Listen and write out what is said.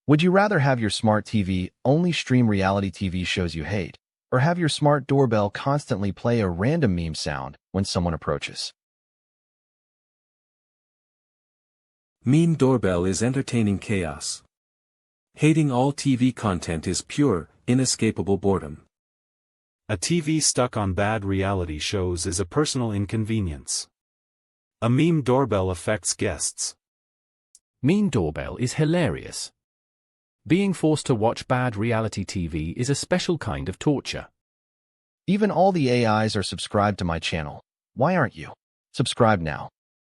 Would you rather have your smart TV only stream reality TV shows you hate, or have your smart doorbell constantly play a random meme sound when someone approaches? Meme doorbell is entertaining chaos. Hating all TV content is pure, inescapable boredom. A TV stuck on bad reality shows is a personal inconvenience. A meme doorbell affects guests. Meme doorbell is hilarious. Being forced to watch bad reality TV is a special kind of torture. Even all the AIs are subscribed to my channel. Why aren't you? Subscribe now.